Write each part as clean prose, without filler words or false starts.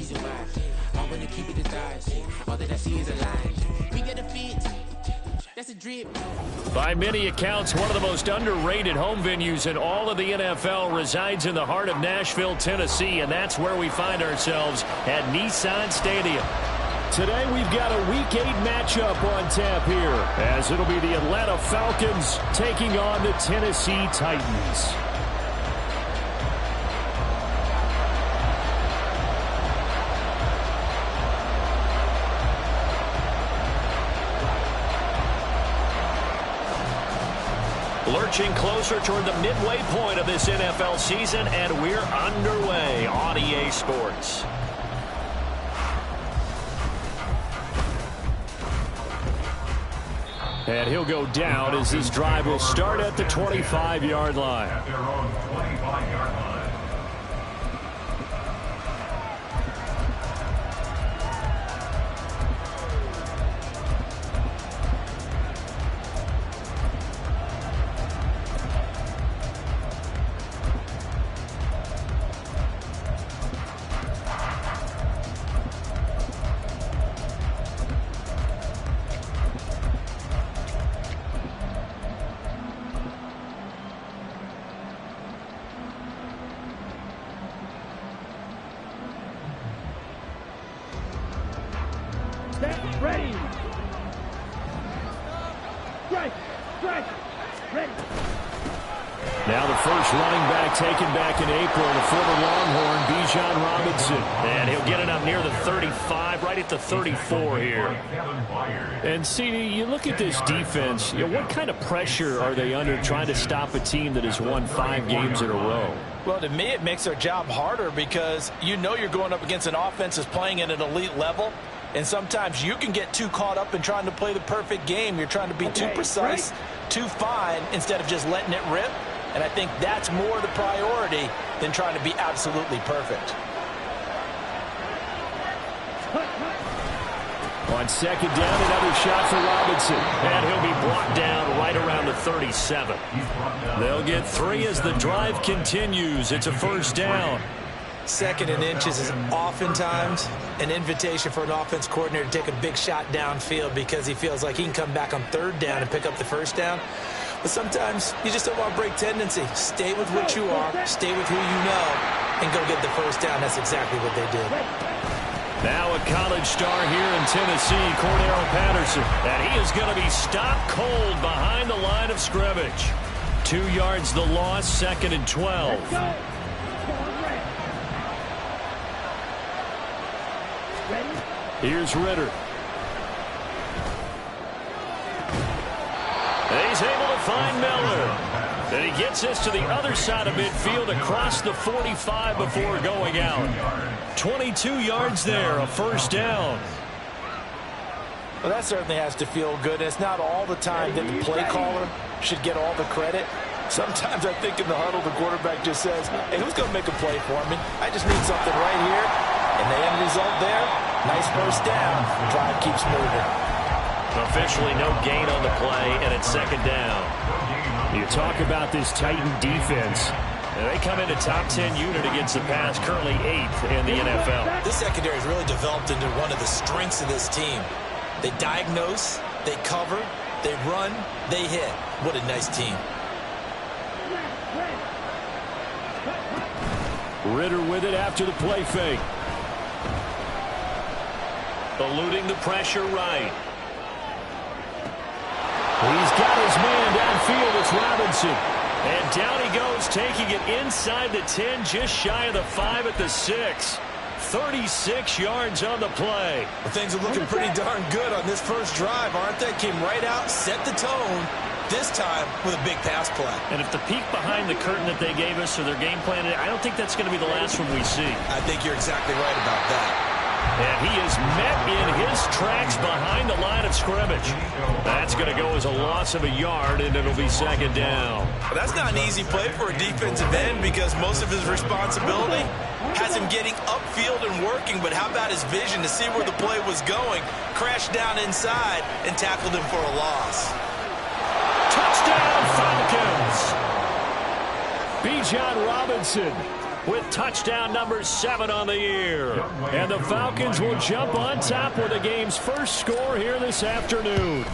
reason why. I wanna keep it the thighs. All that I see is a lie. We get a fit. That's a drip. By many accounts, one of the most underrated home venues in all of the NFL resides in the heart of Nashville, Tennessee, and that's where we find ourselves at Nissan Stadium. Today we've got a Week 8 matchup on tap here, as it'll be the Atlanta Falcons taking on the Tennessee Titans. Lurching closer toward the midway point of this NFL season, and we're underway on EA Sports. And he'll go down as this drive will start at the 25-yard line. At their own 25-yard line. Ready. Ready. Now the first running back taken back in April, the former Longhorn, Bijan Robinson. And he'll get it up near the 35, right at the 34 here. And, CD, you look at this defense, what kind of pressure are they under trying to stop a team that has won 5 games in a row? Well, to me, it makes their job harder because you know you're going up against an offense that's playing at an elite level. And sometimes you can get too caught up in trying to play the perfect game. You're trying to be too precise, too fine, instead of just letting it rip. And I think that's more the priority than trying to be absolutely perfect. On second down, another shot for Robinson. And he'll be brought down right around the 37. They'll get 3 as the drive continues. It's a first down. Second and inches is oftentimes an invitation for an offense coordinator to take a big shot downfield because he feels like he can come back on third down and pick up the first down. But sometimes you just don't want to break tendency. Stay with what you are, stay with who you know, and go get the first down. That's exactly what they did. Now a college star here in Tennessee, Cordero Patterson. And he is going to be stopped cold behind the line of scrimmage. 2 yards the loss, second and 12. Here's Ritter. And he's able to find Miller. And he gets this to the other side of midfield across the 45 before going out. 22 yards there, a first down. Well, that certainly has to feel good. It's not all the time that the play caller should get all the credit. Sometimes I think in the huddle, the quarterback just says, hey, who's going to make a play for me? I just need something right here. And the end result there, nice first down. The drive keeps moving. Officially no gain on the play, and it's second down. You talk about this Titan defense. They come into top 10 unit against the pass, currently 8th in the NFL. This secondary has really developed into one of the strengths of this team. They diagnose, they cover, they run, they hit. What a nice team. Ritter with it after the play fake. Eluding the pressure right. He's got his man downfield. It's Robinson. And down he goes, taking it inside the 10, just shy of the 5 at the 6. 36 yards on the play. Well, things are looking pretty darn good on this first drive, aren't they? Came right out, set the tone, this time with a big pass play. And if the peek behind the curtain that they gave us or their game plan, I don't think that's going to be the last one we see. I think you're exactly right about that. And he is met in his tracks behind the line of scrimmage. That's going to go as a loss of a yard, and it'll be second down. Well, that's not an easy play for a defensive end because most of his responsibility has him getting upfield and working, but how about his vision to see where the play was going, crashed down inside, and tackled him for a loss. Touchdown, Falcons! Bijan Robinson with touchdown number 7 on the year. And the Falcons will jump on top with the game's first score here this afternoon.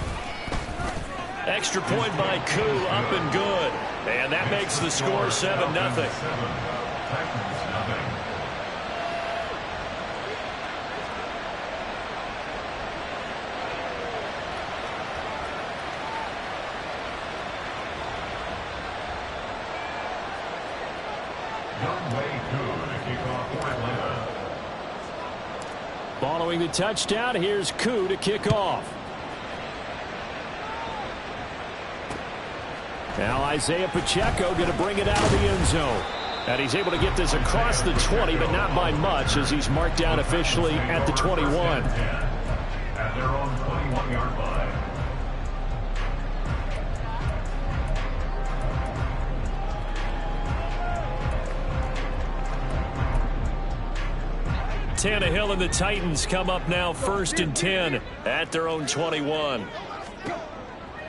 Extra point by Koo, up and good. And that makes the score 7-0. Following the touchdown, here's Koo to kick off. Now Isaiah Pacheco going to bring it out of the end zone. And he's able to get this across the 20, but not by much, as he's marked down officially at the 21. At their own 21-yard line. Tannehill and the Titans come up now 1st and 10 at their own 21.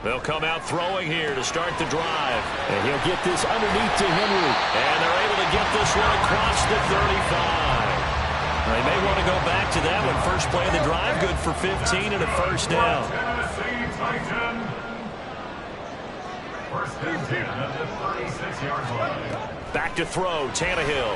They'll come out throwing here to start the drive. And he'll get this underneath to Henry. And they're able to get this one across the 35. They may want to go back to that one. First play of the drive, good for 15 and a first down. First and 10 at the 36-yard line. Back to throw, Tannehill.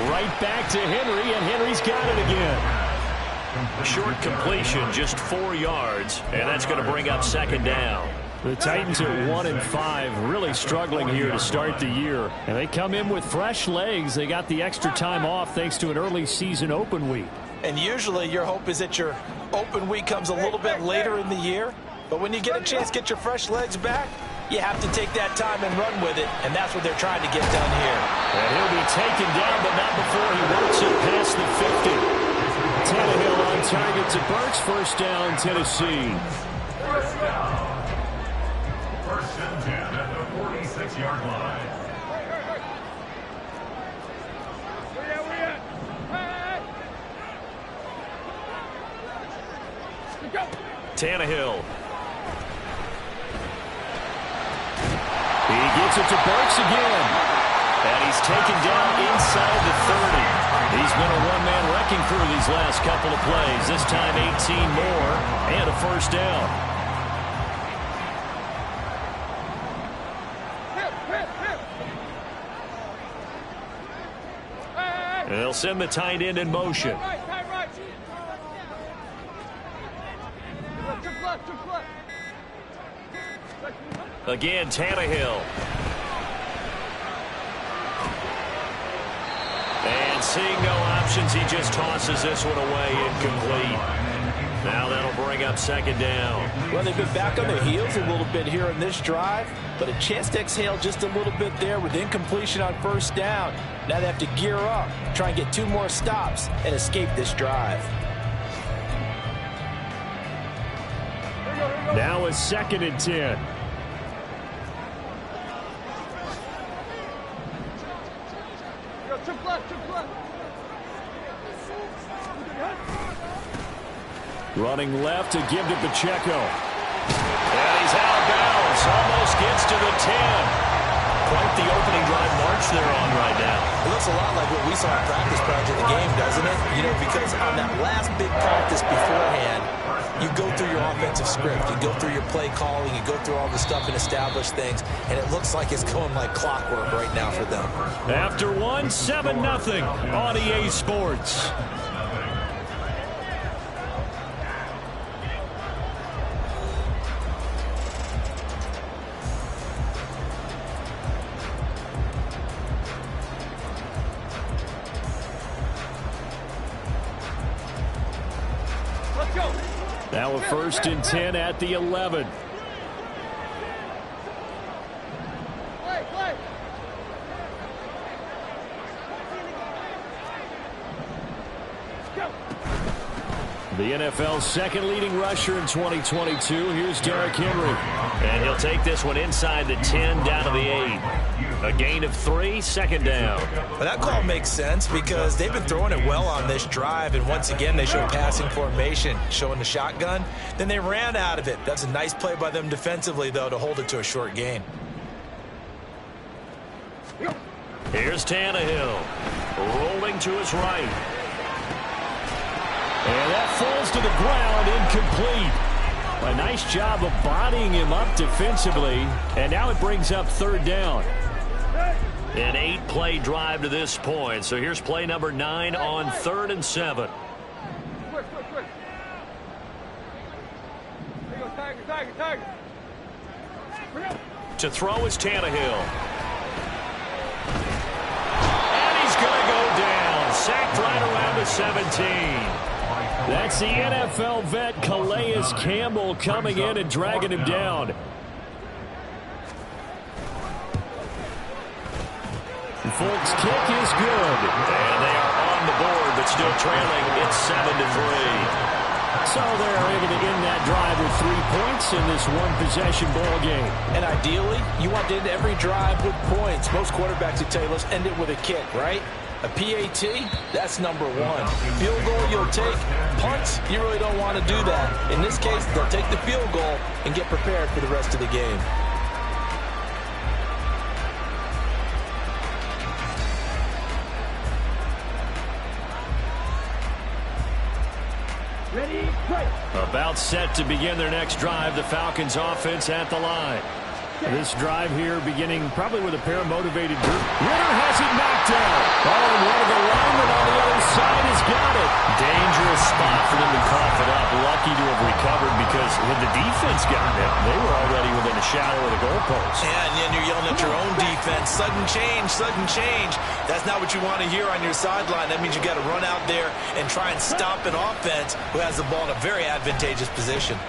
Right back to Henry, and Henry's got it again. Short completion, just 4 yards, and that's going to bring up 2nd down. The Titans at 1-5, really struggling here to start the year. And they come in with fresh legs. They got the extra time off thanks to an early season open week. And usually your hope is that your open week comes a little bit later in the year. But when you get a chance to get your fresh legs back, you have to take that time and run with it, and that's what they're trying to get done here. And he'll be taken down, but not before he works it past the 50. Tannehill on target to Burks. First down, Tennessee. First down. First and 10 at the 46-yard line. Tannehill. He gets it to Burks again. And he's taken down inside the 30. He's been a one-man wrecking crew these last couple of plays. This time 18 more and a first down. And they'll send the tight end in motion. Again, Tannehill. And seeing no options, he just tosses this one away, incomplete. Now that'll bring up 2nd down. Well, they've been back on their heels a little bit here in this drive, but a chance to exhale just a little bit there with incompletion on first down. Now they have to gear up, try and get 2 more stops, and escape this drive. Now it's 2nd and 10. Running left to give to Pacheco. And he's out of bounds. Almost gets to the 10. Quite the opening drive march they're on right now. It looks a lot like what we saw in practice prior to the game, doesn't it? You know, because on that last big practice beforehand, you go through your offensive script, you go through your play calling, you go through all the stuff and establish things, and it looks like it's going like clockwork right now for them. After one, 7-0 on EA Sports. Now a 1st and 10 at the 11. The NFL's 2nd leading rusher in 2022. Here's Derrick Henry. And he'll take this one inside the 10 down to the 8. A gain of 3, 2nd down. Well, that call makes sense because they've been throwing it well on this drive, and once again they show passing formation, showing the shotgun. Then they ran out of it. That's a nice play by them defensively, though, to hold it to a short gain. Here's Tannehill. Rolling to his right. And that falls to the ground, incomplete. A nice job of bodying him up defensively. And now it brings up third down. An 8-play drive to this point. So here's play number 9 on 3rd and 7. To throw is Tannehill. And he's going to go down. Sacked right around the 17. That's the NFL vet Calais Campbell coming in and dragging him down. The Folks' kick is good. And they are on the board, but still trailing. It's 7-3. So they're able to end that drive with 3 points in this one-possession ball game. And ideally, you want to end every drive with points. Most quarterbacks would tell you, let's end it with a kick, right? A PAT, that's number 1. Field goal, you'll take. Punts, you really don't want to do that. In this case, they'll take the field goal and get prepared for the rest of the game. About set to begin their next drive. The Falcons offense at the line. This drive here beginning probably with a pair of motivated group. Ritter has it knocked down. Oh, and one of the linemen on the other side has got it. Dangerous spot for them to cough it up. Lucky to have recovered because when the defense got it, they were already within a shadow of the goalpost. Yeah, and then you're yelling at your own defense. Sudden change, sudden change. That's not what you want to hear on your sideline. That means you got to run out there and try and stop an offense who has the ball in a very advantageous position.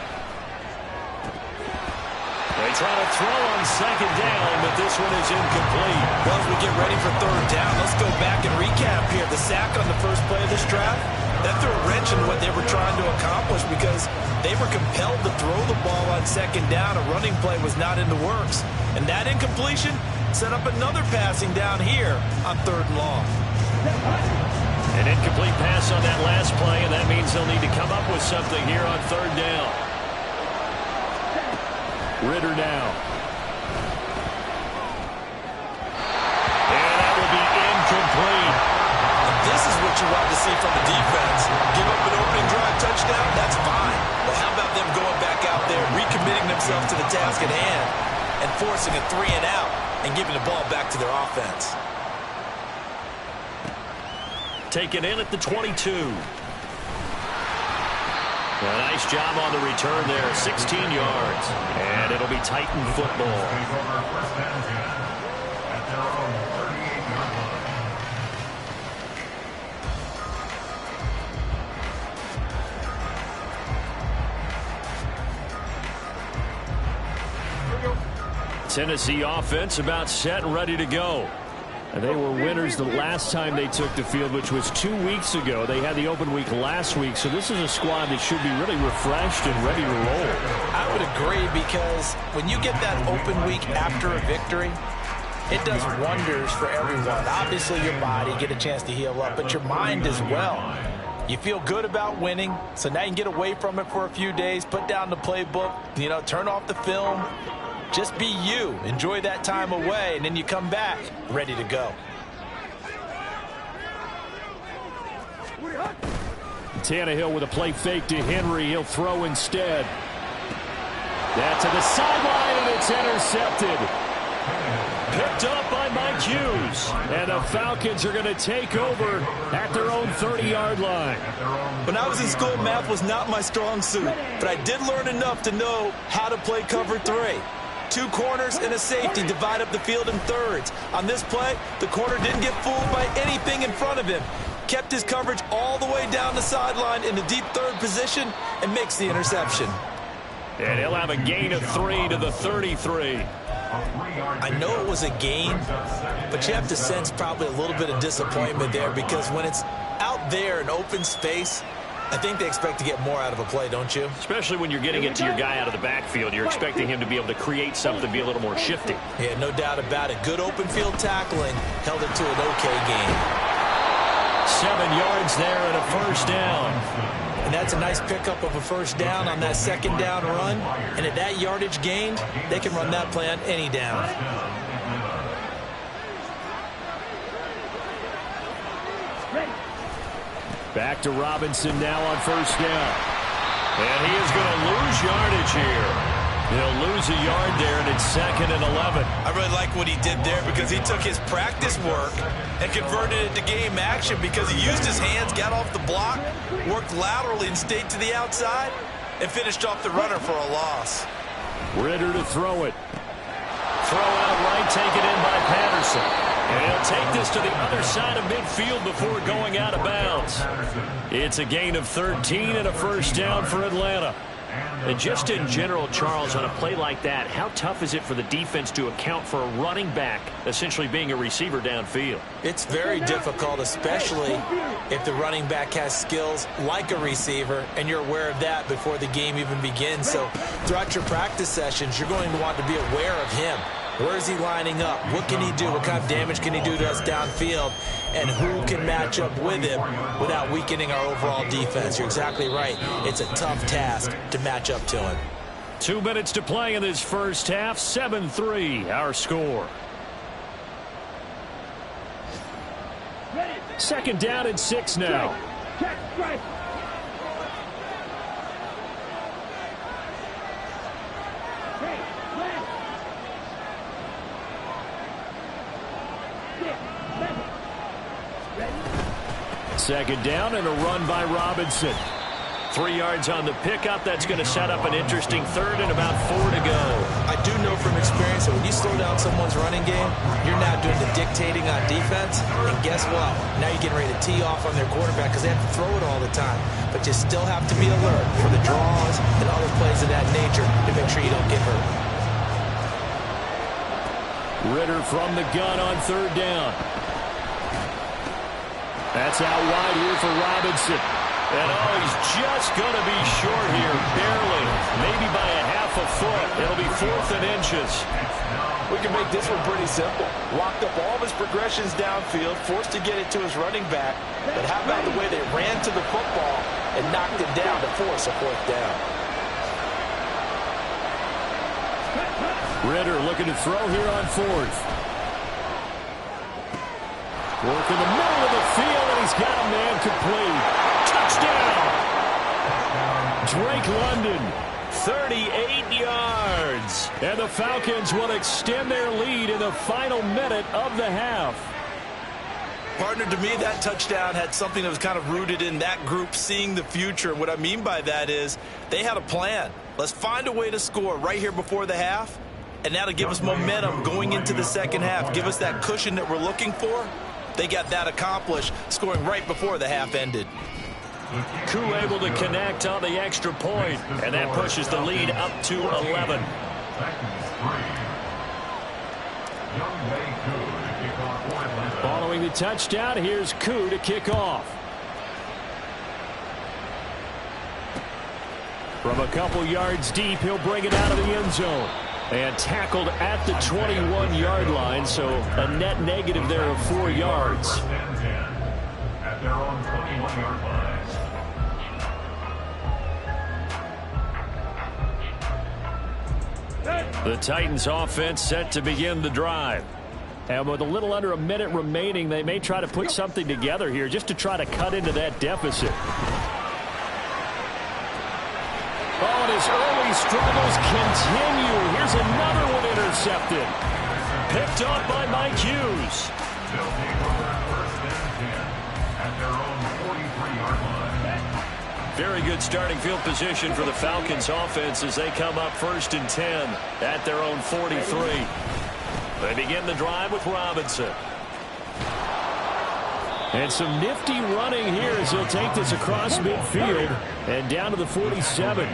They try to throw on second down, but this one is incomplete. Well, as we get ready for third down, let's go back and recap here. The sack on the first play of this drive, that threw a wrench in what they were trying to accomplish because they were compelled to throw the ball on second down. A running play was not in the works. And that incompletion set up another passing down here on 3rd and long. An incomplete pass on that last play, and that means they'll need to come up with something here on 3rd down. Ritter now. And that will be incomplete. This is what you want to see from the defense. Give up an opening drive touchdown, that's fine. But how about them going back out there, recommitting themselves to the task at hand, and forcing a 3 and out, and giving the ball back to their offense. Taken in at the 22. A nice job on the return there, 16 yards. And it'll be Titan football. Tennessee offense about set and ready to go. And they were winners the last time they took the field, which was 2 weeks ago. They had the open week last week, so this is a squad that should be really refreshed and ready to roll. I would agree, because when you get that open week after a victory, it does wonders for everyone. Obviously, your body, get a chance to heal up, but your mind as well. You feel good about winning, so now you can get away from it for a few days, put down the playbook, turn off the film. Just be you. Enjoy that time away, and then you come back ready to go. Tannehill with a play fake to Henry. He'll throw instead. That to the sideline, and it's intercepted. Picked up by Mike Hughes. And the Falcons are going to take over at their own 30-yard line. When I was in school, math was not my strong suit, but I did learn enough to know how to play cover 3. 2 corners and a safety divide up the field in thirds. On this play, the corner didn't get fooled by anything in front of him. Kept his coverage all the way down the sideline in the deep 3rd position and makes the interception. And he'll have a gain of 3 to the 33. I know it was a gain, but you have to sense probably a little bit of disappointment there, because when it's out there in open space, I think they expect to get more out of a play, don't you? Especially when you're getting it to your guy out of the backfield. You're expecting him to be able to create something, be a little more shifty. Yeah, no doubt about it. Good open field tackling held it to an okay game. 7 yards there and a first down. And that's a nice pickup of a first down on that second down run. And at that yardage gained, they can run that play on any down. Back to Robinson now on first down. And he is going to lose yardage here. He'll lose a yard there, and it's 2nd and 11. I really like what he did there because he took his practice work and converted it to game action because he used his hands, got off the block, worked laterally and stayed to the outside, and finished off the runner for a loss. Ritter to throw it. Throw out right, taken in by Patterson. And he'll take this to the other side of midfield before going out of bounds. It's a gain of 13 and a first down for Atlanta. And just in general, Charles, on a play like that, how tough is it for the defense to account for a running back essentially being a receiver downfield? It's very difficult, especially if the running back has skills like a receiver, and you're aware of that before the game even begins. So throughout your practice sessions, you're going to want to be aware of him. Where is he lining up? What can he do? What kind of damage can he do to us downfield? And who can match up with him without weakening our overall defense? You're exactly right. It's a tough task to match up to him. 2 minutes to play in this first half. 7-3 our score. Second down and 6 now. Second down and a run by Robinson. 3 yards on the pickup. That's going to set up an interesting third and about 4 to go. I do know from experience that when you slow down someone's running game, you're now doing the dictating on defense. And guess what? Now you're getting ready to tee off on their quarterback because they have to throw it all the time. But you still have to be alert for the draws and other plays of that nature to make sure you don't get hurt. Ritter from the gun on third down. That's out wide here for Robinson. And oh, he's just going to be short here, barely. Maybe by a half a foot. It'll be 4th and inches. We can make this one pretty simple. Locked up all of his progressions downfield, forced to get it to his running back. But how about the way they ran to the football and knocked it down to force a 4th down? Ritter looking to throw here on 4th. Work in the middle of the field, and he's got a man complete. Touchdown! Drake London, 38 yards. And the Falcons will extend their lead in the final minute of the half. Partner, to me, that touchdown had something that was kind of rooted in that group seeing the future. What I mean by that is they had a plan. Let's find a way to score right here before the half, and that'll give us momentum going into the second half. Give us that cushion that we're looking for. They got that accomplished, scoring right before the half ended. Koo able to connect on the extra point, and that pushes the lead up to 11. Following the touchdown, here's Koo to kick off. From a couple yards deep, he'll bring it out of the end zone. And tackled at the 21-yard line, so a net negative there of 4 yards. At their own 21-yard line. The Titans offense set to begin the drive. And with a little under a minute remaining, they may try to put something together here just to try to cut into that deficit. Oh, and his early struggles continue. Here's another one intercepted. Picked up by Mike Hughes. They'll take over first and 10 at their own 43-yard line. Very good starting field position for the Falcons offense as they come up 1st and 10 at their own 43. They begin the drive with Robinson. And some nifty running here as he'll take this across midfield and down to the 47.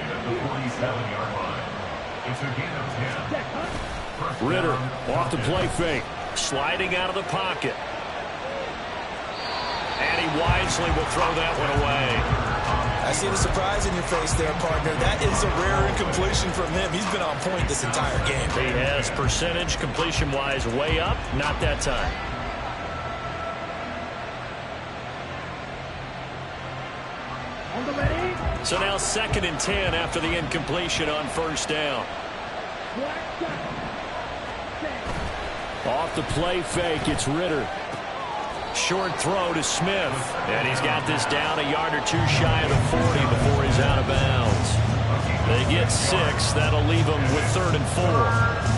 Ritter off the play fake. Sliding out of the pocket. And he wisely will throw that one away. I see the surprise in your face there, partner. That is a rare incompletion from him. He's been on point this entire game. He has percentage completion-wise way up. Not that time. So now 2nd and 10 after the incompletion on 1st down. Off the play fake, it's Ritter. Short throw to Smith. And he's got this down a yard or two shy of the 40 before he's out of bounds. They get 6. That'll leave them with 3rd and 4.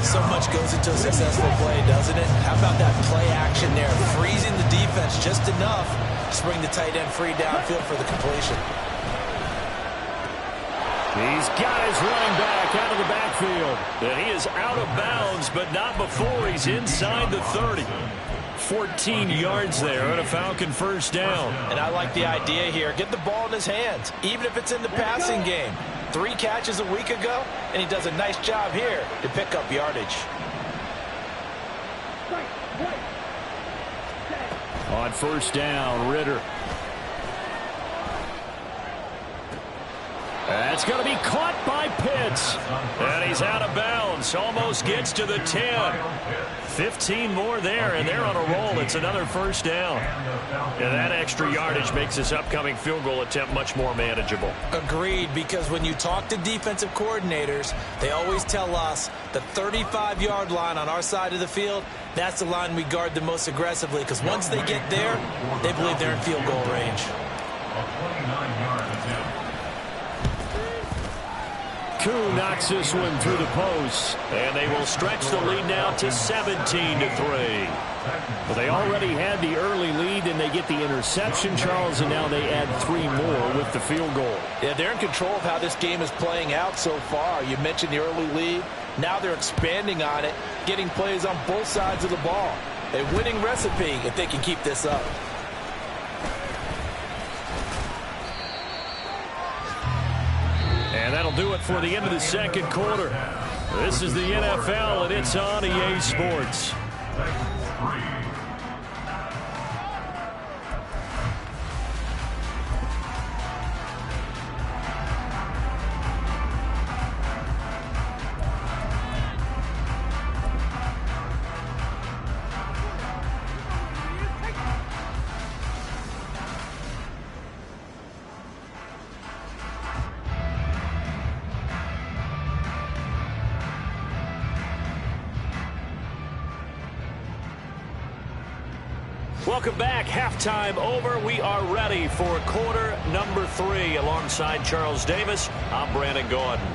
So much goes into a successful play, doesn't it? How about that play action there? Freezing the defense just enough to bring the tight end free downfield for the completion. These guys running back out of the backfield. And he is out of bounds, but not before he's inside the 30. 14 yards there on a Falcon first down. And I like the idea here. Get the ball in his hands, even if it's in the passing game. 3 catches a week ago, and he does a nice job here to pick up yardage. On first down, Ritter. That's going to be caught by Pitts. And he's out of bounds. Almost gets to the 10. 15 more there, and they're on a roll. It's another first down. And that extra yardage makes this upcoming field goal attempt much more manageable. Agreed, because when you talk to defensive coordinators, they always tell us the 35-yard line on our side of the field, that's the line we guard the most aggressively, because once they get there, they believe they're in field goal range. Koo knocks this one through the post, and they will stretch the lead now to 17-3. Well, they already had the early lead, and they get the interception, Charles, and now they add 3 more with the field goal. Yeah, they're in control of how this game is playing out so far. You mentioned the early lead. Now they're expanding on it, getting plays on both sides of the ball. A winning recipe if they can keep this up. And that'll do it for the end of the second quarter. This is the NFL, and it's on EA Sports. Welcome back. Halftime over. We are ready for quarter number 3. Alongside Charles Davis, I'm Brandon Gordon.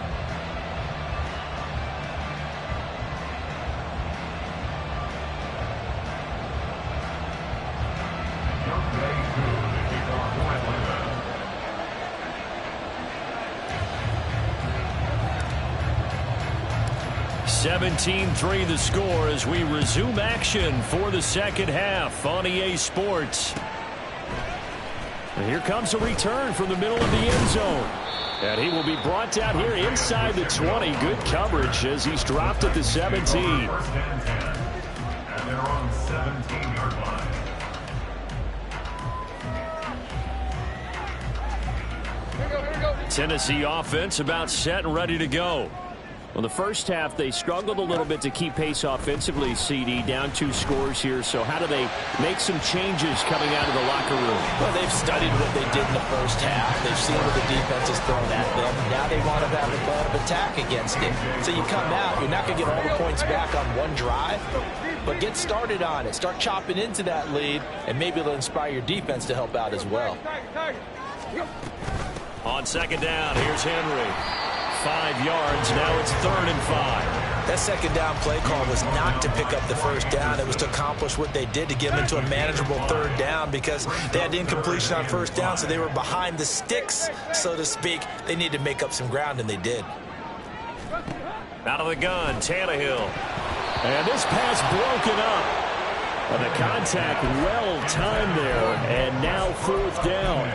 (17-3) the score as we resume action for the second half on EA Sports. And here comes a return from the middle of the end zone. And he will be brought down here inside the 20. Good coverage as he's dropped at the 17. And they're on 17-yard line. Tennessee offense about set and ready to go. Well, the first half, they struggled a little bit to keep pace offensively, CD, down 2 scores here. So how do they make some changes coming out of the locker room? Well, they've studied what they did in the first half. They've seen what the defense has thrown at them. Now they want to have a plan of attack against it. So you come out, you're not going to get all the points back on one drive, but get started on it. Start chopping into that lead, and maybe it'll inspire your defense to help out as well. On second down, here's Henry. 5 yards. Now it's 3rd and 5. That second down play call was not to pick up the first down. It was to accomplish what they did to get them into a manageable 3rd down because they had incompletion on first down, so they were behind the sticks, so to speak. They needed to make up some ground, and they did. Out of the gun, Tannehill. And this pass broken up. And the contact well-timed there, and now 4th down.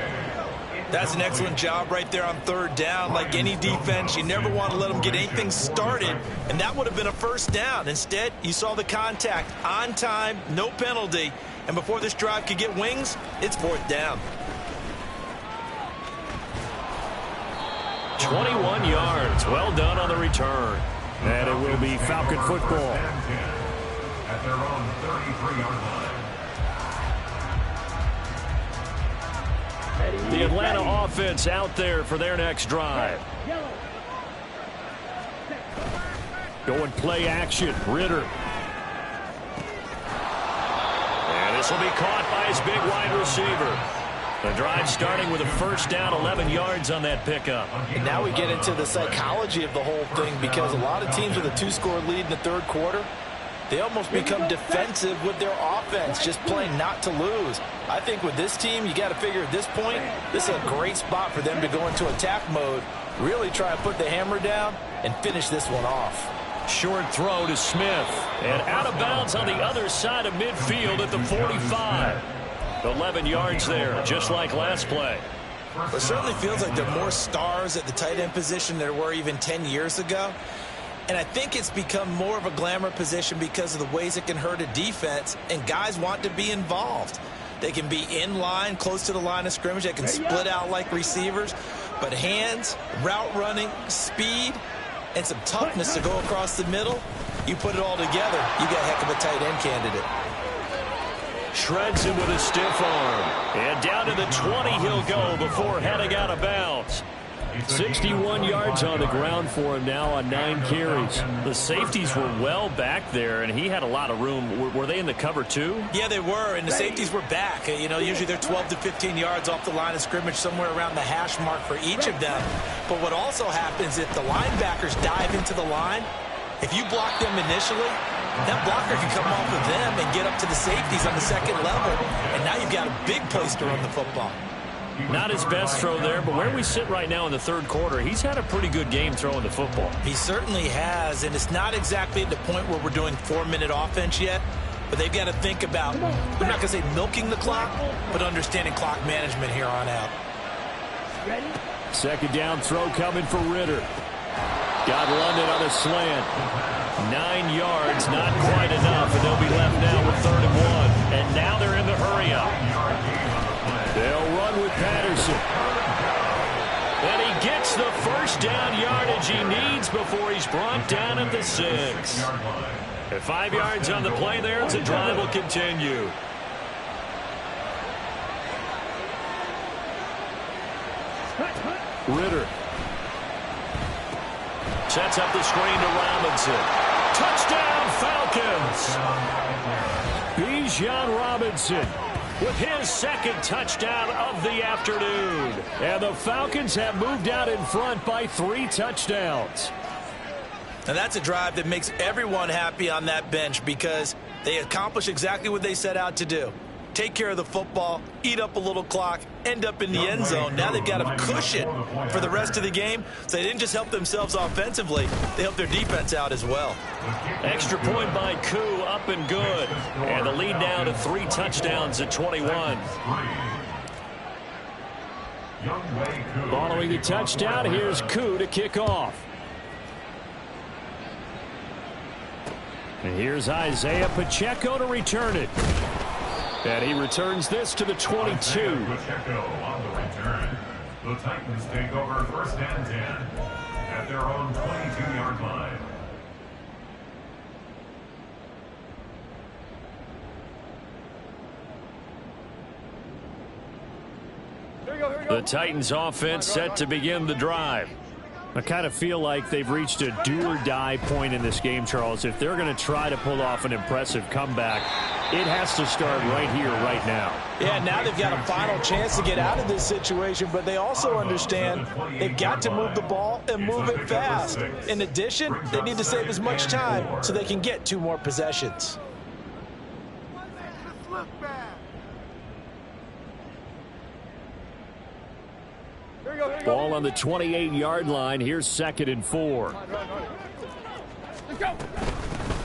That's an excellent job right there on 3rd down. Like any defense, you never want to let them get anything started, and that would have been a first down. Instead, you saw the contact on time, no penalty, and before this drive could get wings, it's 4th down. 21 yards. Well done on the return. And it will be Falcon football. At their own 33-yard line. The Atlanta offense out there for their next drive. Going play action. Ritter. And This will be caught by his big wide receiver. The drive starting with a first down, 11 yards on that pickup. And now we get into the psychology of the whole thing, because a lot of teams with a 2-score lead in the third quarter, they almost become defensive with their offense, just playing not to lose. I think with this team, you got to figure at this point, this is a great spot for them to go into attack mode, really try and put the hammer down and finish this one off. Short throw to Smith, and out of bounds on the other side of midfield at the 45. 11 yards there, just like last play. It certainly feels like there are more stars at the tight end position than there were even 10 years ago. And I think it's become more of a glamour position because of the ways it can hurt a defense, and guys want to be involved. They can be in line, close to the line of scrimmage. They can split out like receivers. But hands, route running, speed, and some toughness to go across the middle, you put it all together, you got a heck of a tight end candidate. Shreds him with a stiff arm. And down to the 20 he'll go before heading out of bounds. 61 yards on the ground for him now on 9 carries. The safeties were well back there, and he had a lot of room. Were they in the cover too? Yeah, they were, and the safeties were back. You know, usually they're 12 to 15 yards off the line of scrimmage, somewhere around the hash mark for each of them. But what also happens if the linebackers dive into the line, if you block them initially, that blocker can come off of them and get up to the safeties on the second level, and now you've got a big place to run the football. Not his best throw there, but where we sit right now in the third quarter, he's had a pretty good game throwing the football. He certainly has, and it's not exactly at the point where we're doing 4-minute offense yet, but they've got to think about, we're not going to say milking the clock, but understanding clock management here on out. Second down throw coming for Ritter. Got London on a slant. 9 yards, not quite enough, and they'll be left now with 3rd and 1. And now they're in the hurry-up. They'll run with Patterson. And he gets the first down yardage he needs before he's brought down at the 6. At 5 yards on the play there, the drive will continue. Ritter. Sets up the screen to Robinson. Touchdown, Falcons! Bijan Robinson with his second touchdown of the afternoon. And the Falcons have moved out in front by 3 touchdowns. And that's a drive that makes everyone happy on that bench because they accomplish exactly what they set out to do. Take care of the football, eat up a little clock, end up in the end zone. Now they've got a cushion for the rest of the game. So they didn't just help themselves offensively, they helped their defense out as well. Extra point by Koo, up and good. And the lead now to 3 touchdowns at 21. Following the touchdown, here's Koo to kick off. And here's Isaiah Pacheco to return it. And he returns this to the 22. Pacheco on the return. The Titans take over 1st and 10 at their own 22-yard line. The Titans offense set to begin the drive. I kind of feel like they've reached a do-or-die point in this game, Charles. If they're going to try to pull off an impressive comeback, it has to start right here, right now. Yeah, now they've got a final chance to get out of this situation, but they also understand they've got to move the ball and move it fast. In addition, they need to save as much time so they can get 2 more possessions. Ball on the 28-yard line. Here's 2nd and 4.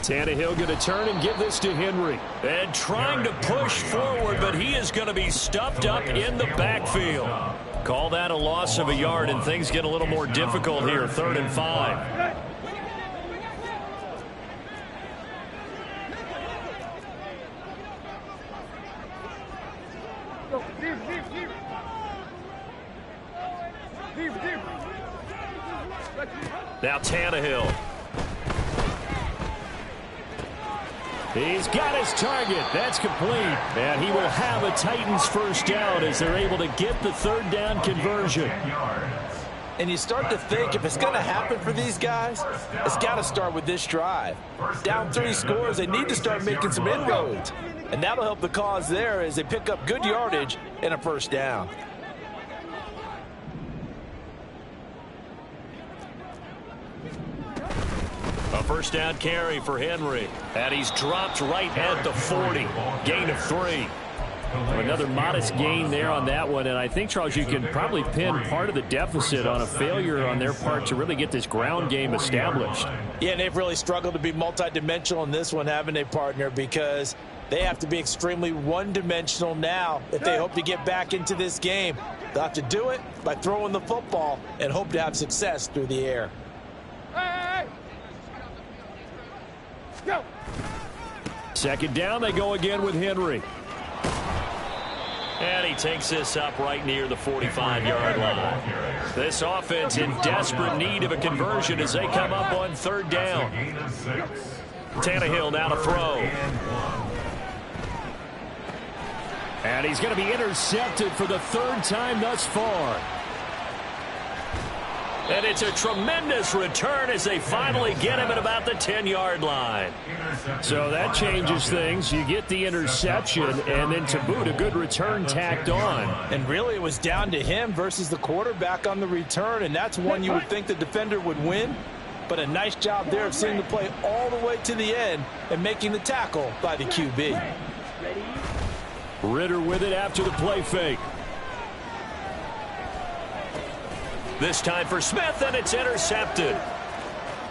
Tannehill going to turn and give this to Henry. And trying to push forward, but he is going to be stuffed up in the backfield. Call that a loss of a yard, and things get a little more difficult here. 3rd and 5. Now Tannehill. He's got his target. That's complete. And he will have a Titans first down as they're able to get the 3rd down conversion. And you start to think if it's going to happen for these guys, it's got to start with this drive. Down 3 scores, they need to start making some inroads. And that'll help the cause there as they pick up good yardage and a first down. A first down carry for Henry. And he's dropped right at the 40. Gain of 3. Another modest gain there on that one, and I think, Charles, you can probably pin part of the deficit on a failure on their part to really get this ground game established. Yeah, and they've really struggled to be multidimensional in this one, haven't they, partner? Because they have to be extremely one-dimensional now if they hope to get back into this game. They'll have to do it by throwing the football and hope to have success through the air. Hey! Go! Second down, they go again with Henry. And he takes this up right near the 45-yard line. This offense in desperate need of a conversion as they come up on third down. Tannehill now to throw. And he's going to be intercepted for the 3rd time thus far. And it's a tremendous return as they finally get him at about the 10-yard line. So that changes things. You get the interception, and then to boot, a good return tacked on. And really, it was down to him versus the quarterback on the return, and that's one you would think the defender would win. But a nice job there of seeing the play all the way to the end and making the tackle by the QB. Ritter with it after the play fake. This time for Smith, and it's intercepted.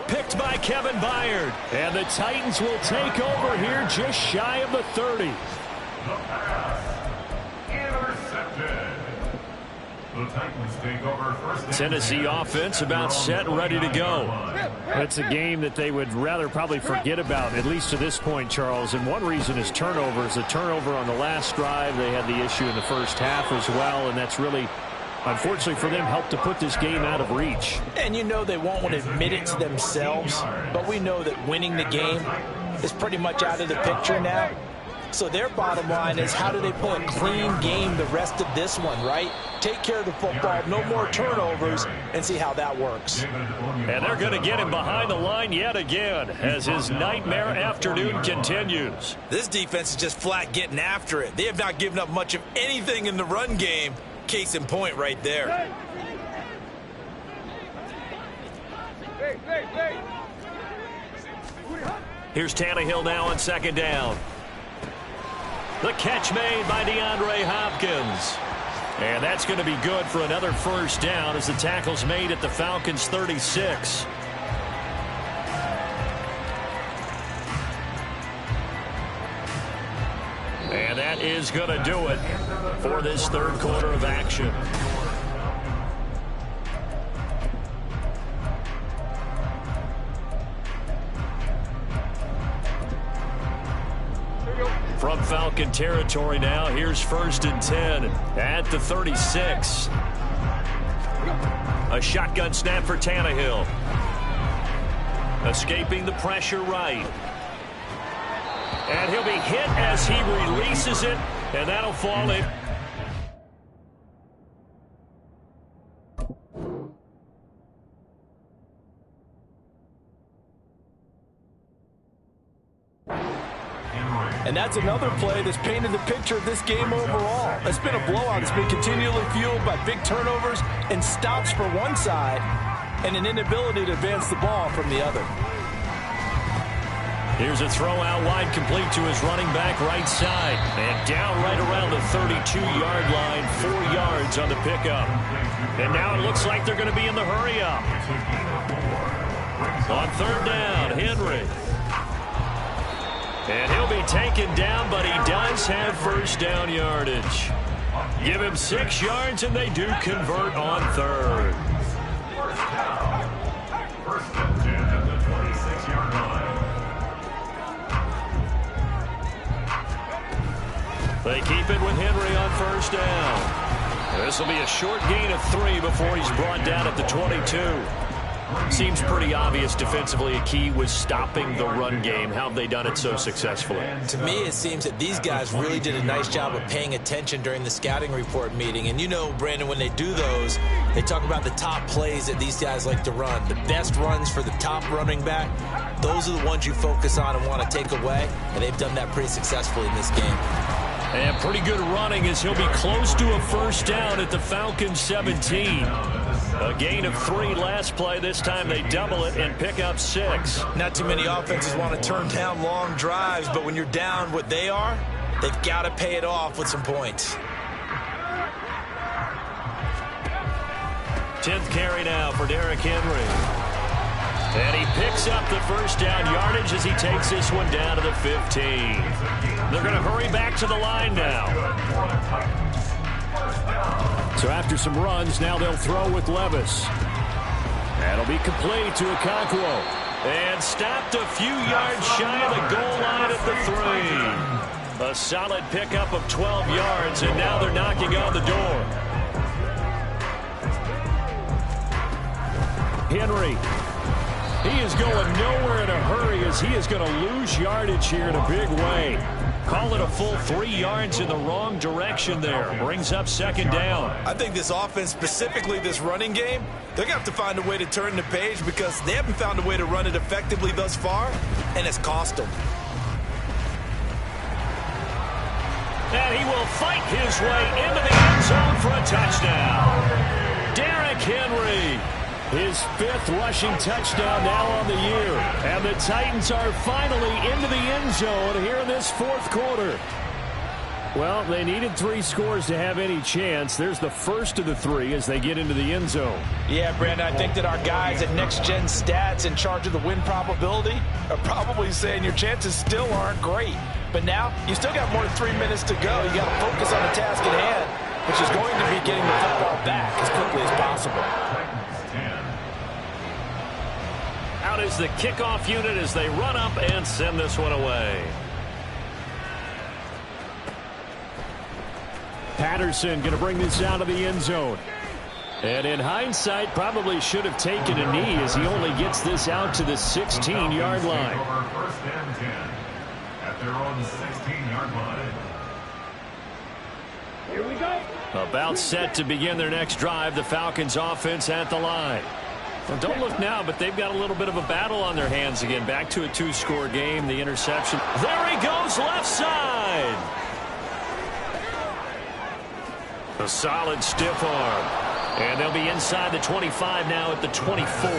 Picked by Kevin Byard. And the Titans will take over here just shy of the 30. The pass. Intercepted. The Titans take over first. Tennessee offense about set and ready to go. That's a game that they would rather probably forget about, at least to this point, Charles. And one reason is turnovers. The turnover on the last drive, they had the issue in the first half as well, and that's really, unfortunately for them, helped to put this game out of reach. And you know they won't want to admit it to themselves, but we know that winning the game is pretty much out of the picture now. So their bottom line is, how do they play a clean game the rest of this one, right? Take care of the football, no more turnovers, and see how that works. And they're going to get him behind the line yet again as his nightmare afternoon continues. This defense is just flat getting after it. They have not given up much of anything in the run game. Case in point right there. Here's Tannehill now on second down. The catch made by DeAndre Hopkins. And that's going to be good for another first down as the tackle's made at the Falcons' 36. And that is going to do it for this third quarter of action. From Falcon territory now, here's 1st and 10 at the 36. A shotgun snap for Tannehill. Escaping the pressure right. And he'll be hit as he releases it, and that'll fall in. And that's another play that's painted the picture of this game overall. It's been a blowout. It's been continually fueled by big turnovers and stops for one side and an inability to advance the ball from the other. Here's a throw out wide, complete to his running back right side. And down right around the 32-yard line, 4 yards on the pickup. And now it looks like they're going to be in the hurry up. On third down, Henry. And he'll be taken down, but he does have first down yardage. Give him 6 yards, and they do convert on third. First and 10 at the 26-yard line. They keep it with Henry on first down. This will be a short gain of 3 before he's brought down at the 22. Seems pretty obvious defensively a key was stopping the run game. How have they done it so successfully? To me, it seems that these guys really did a nice job of paying attention during the scouting report meeting. And you know, Brandon, when they do those, They talk about the top plays that these guys like to run. The best runs for the top running back, those are the ones you focus on and want to take away, and they've done that pretty successfully in this game. And pretty good running as he'll be close to a first down at the Falcons 17. A gain of 3 last play. This time they double it and pick up 6. Not too many offenses want to turn down long drives, but when you're down what they are, they've got to pay it off with some points. 10th carry now for Derrick Henry. And he picks up the first down yardage as he takes this one down to the 15. They're going to hurry back to the line now. So after some runs, now they'll throw with Levis. That'll be complete to Okonkwo. And stopped a few yards shy of the goal line at the 3. A solid pickup of 12 yards, and now they're knocking on the door. Henry. He is going nowhere in a hurry as he is going to lose yardage here in a big way. Call it a full 3 yards in the wrong direction there. Brings up second down. I think this offense, specifically this running game, they're going to have to find a way to turn the page because they haven't found a way to run it effectively thus far, and it's cost them. And he will fight his way into the end zone for a touchdown. Derrick Henry. His 5th rushing touchdown now on the year. And the Titans are finally into the end zone here in this 4th quarter. Well, they needed 3 scores to have any chance. There's the first of the 3 as they get into the end zone. Yeah, Brandon, I think that our guys at Next Gen Stats in charge of the win probability are probably saying your chances still aren't great. But now, you still got more than 3 minutes to go. You got to focus on the task at hand, which is going to be getting the football back as quickly as possible. Out is the kickoff unit as they run up and send this one away. Patterson going to bring this out of the end zone. And in hindsight, probably should have taken a knee as he only gets this out to the 16-yard line. First and 10 at their own 16-yard line. Here we go. About set to begin their next drive, the Falcons offense at the line. Well, don't look now, but they've got a little bit of a battle on their hands again. Back to a 2-score game. The interception. There he goes, left side. A solid stiff arm. And they'll be inside the 25 now at the 24.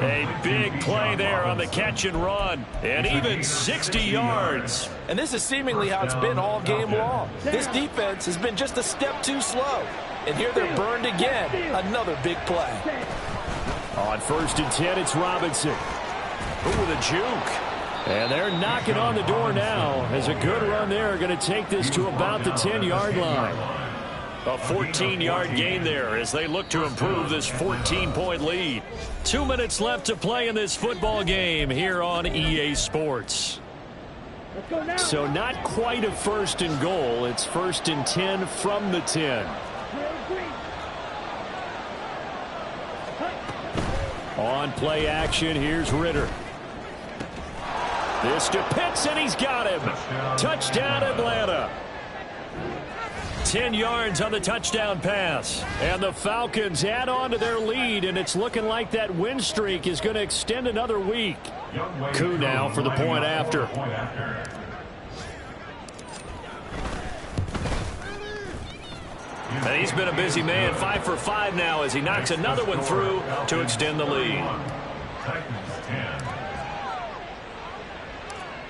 A big play there on the catch and run. And even 60 yards. And this is seemingly how it's been all game long. This defense has been just a step too slow. And here they're burned again. Another big play. On 1st and 10, it's Robinson. Ooh, with a juke. And they're knocking on the door now as a good run there. Going to take this to about the 10-yard line. A 14-yard gain there as they look to improve this 14-point lead. 2 minutes left to play in this football game here on EA Sports. So not quite a 1st and goal. It's 1st and 10 from the 10. On play action, here's Ritter. This to Pitts, and he's got him. Touchdown, Atlanta. 10 yards on the touchdown pass. And the Falcons add on to their lead, and it's looking like that win streak is going to extend another week. Koo now for the point after. And he's been a busy man, 5 for 5 now as he knocks another one through to extend the lead.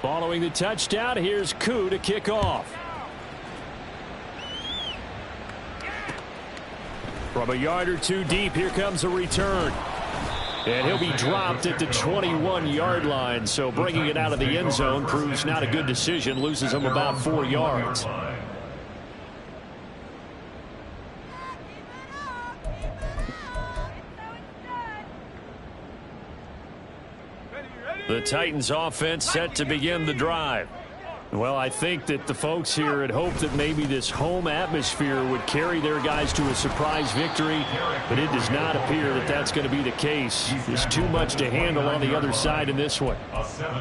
Following the touchdown, here's Koo to kick off. From a yard or 2 deep, here comes a return. And he'll be dropped at the 21-yard line, so bringing it out of the end zone proves not a good decision, loses him about 4 yards. The Titans offense set to begin the drive. Well, I think that the folks here had hoped that maybe this home atmosphere would carry their guys to a surprise victory, but it does not appear that that's going to be the case. There's too much to handle on the other side in this one.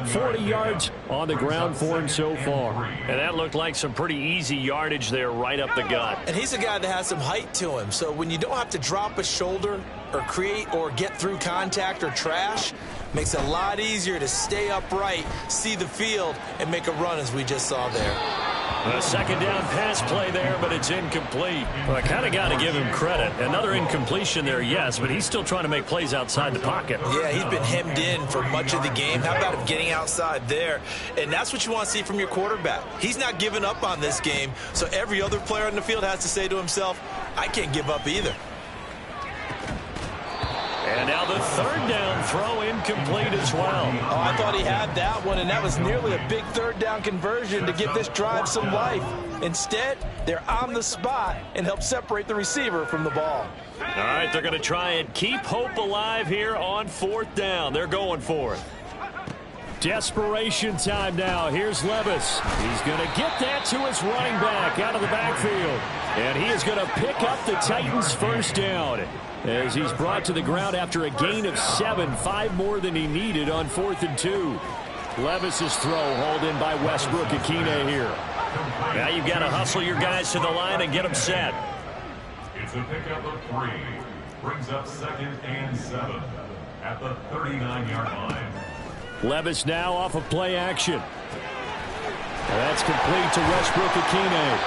40 yards on the ground for him so far. And that looked like some pretty easy yardage there right up the gut. And he's a guy that has some height to him, so when you don't have to drop a shoulder or create or get through contact or trash, makes it a lot easier to stay upright, see the field, and make a run as we just saw there. A second down pass play there, but it's incomplete. Well, I kind of got to give him credit. Another incompletion there, yes, but he's still trying to make plays outside the pocket. Yeah, he's been hemmed in for much of the game. How about him getting outside there? And that's what you want to see from your quarterback. He's not giving up on this game, so every other player on the field has to say to himself, I can't give up either. And now the third down throw incomplete as well. Oh, I thought he had that one, and that was nearly a big third down conversion to give this drive some life. Instead, they're on the spot and help separate the receiver from the ball. All right, they're going to try and keep hope alive here on fourth down. They're going for it. Desperation time now. Here's Levis. He's going to get that to his running back out of the backfield. And he is going to pick up the Titans' first down as he's brought to the ground after a gain of 7, 5 more than he needed on 4th and 2. Levis's throw hauled in by Westbrook-Akine here. Now you've got to hustle your guys to the line and get them set. It's a pickup of 3. Brings up 2nd and 7 at the 39-yard line. Levis now off of play action. And that's complete to Westbrook-Akine.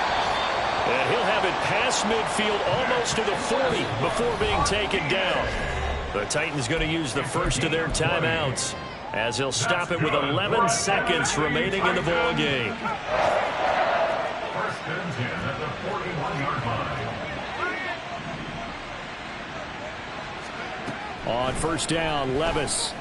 And he'll have it past midfield almost to the 40 before being taken down. The Titans going to use the first of their timeouts as he'll stop it with 11 seconds remaining in the ball game. First and 10 at the 41-yard line. On first down, Levis.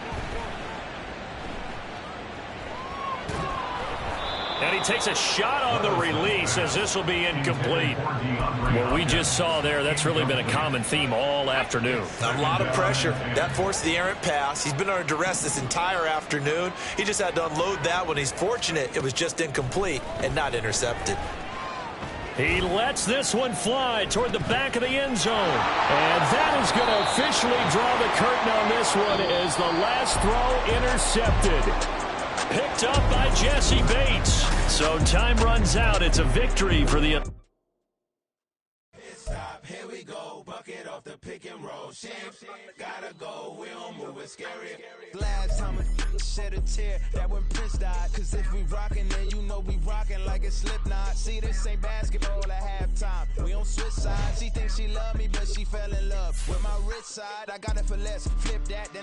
And he takes a shot on the release as this will be incomplete. What we just saw there, that's really been a common theme all afternoon. A lot of pressure. That forced the errant pass. He's been under duress this entire afternoon. He just had to unload that one. He's fortunate it was just incomplete and not intercepted. He lets this one fly toward the back of the end zone. And that is going to officially draw the curtain on this one as the last throw intercepted. Picked up by Jesse Bates. So time runs out. It's a victory for the... Stop, here we go, bucket off the pick and roll. Champs, gotta go, we don't move it scary. Last time a shed a tear, that when Prince died. Cause if we rockin', then you know we rockin' like a Slipknot. See, this ain't basketball at halftime. We on switch sides. She thinks she love me, but she fell in love with my rich side. I got it for less, flip that, then